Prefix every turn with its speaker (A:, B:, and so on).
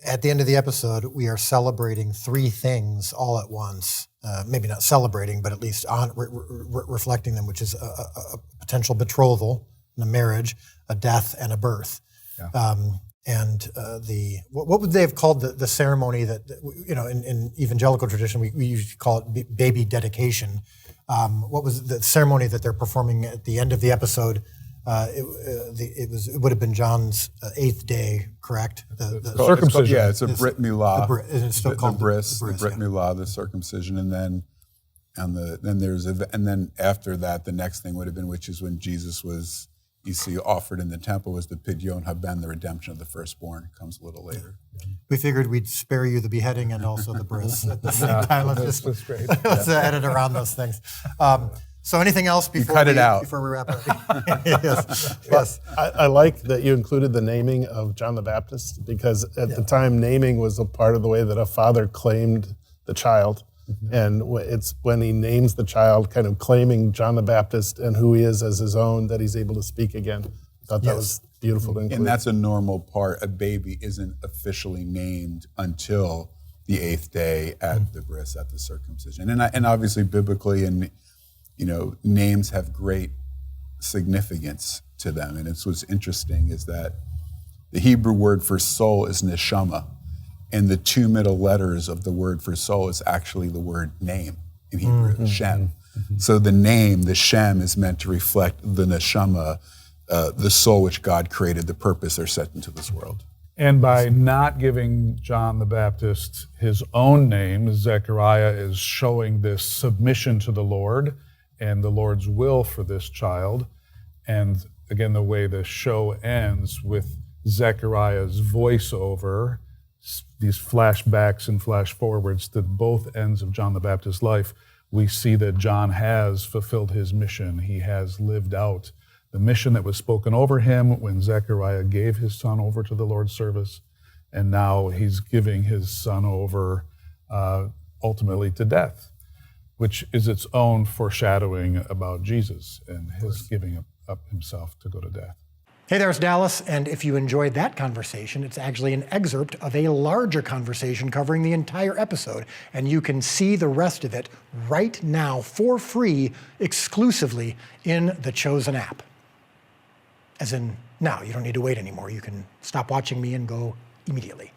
A: at the end of the episode, we are celebrating three things all at once. Maybe not celebrating, but at least reflecting them, which is a potential betrothal, a marriage, a death, and a birth. Yeah. What would they have called the ceremony that, in evangelical tradition, we usually call it baby dedication. What was the ceremony that they're performing at the end of the episode? It would have been John's 8th day, correct? The
B: circumcision. It's a Brit Milah.
A: It's still called
B: the Brit Milah, the circumcision, and then after that, the next thing would have been, which is when Jesus was, offered in the temple, was the Pidyon Haben, the redemption of the firstborn. It comes a little later.
A: We figured we'd spare you the beheading and also the bris at the same time. Let's edit around those things. So anything else before we wrap up? Yes.
C: I like that you included the naming of John the Baptist, because at the time, naming was a part of the way that a father claimed the child. Mm-hmm. And it's when he names the child, kind of claiming John the Baptist and who he is as his own, that he's able to speak again. I thought that was beautiful to include.
B: And that's a normal part. A baby isn't officially named until the 8th day at the bris, at the circumcision. And obviously biblically, and names have great significance to them. And it's what's interesting is that the Hebrew word for soul is neshama. And the two middle letters of the word for soul is actually the word name in Hebrew, Shem. Mm-hmm. So the name, the Shem, is meant to reflect the neshama, the soul which God created, the purpose they're set into this world.
D: And by not giving John the Baptist his own name, Zechariah is showing this submission to the Lord and the Lord's will for this child. And again, the way the show ends with Zechariah's voiceover, these flashbacks and flash forwards to both ends of John the Baptist's life, we see that John has fulfilled his mission. He has lived out the mission that was spoken over him when Zechariah gave his son over to the Lord's service, and now he's giving his son over ultimately to death, which is its own foreshadowing about Jesus and his giving up himself to go to death.
A: Hey there, it's Dallas, and if you enjoyed that conversation, it's actually an excerpt of a larger conversation covering the entire episode, and you can see the rest of it right now for free, exclusively in the Chosen app. As in, now, you don't need to wait anymore. You can stop watching me and go immediately.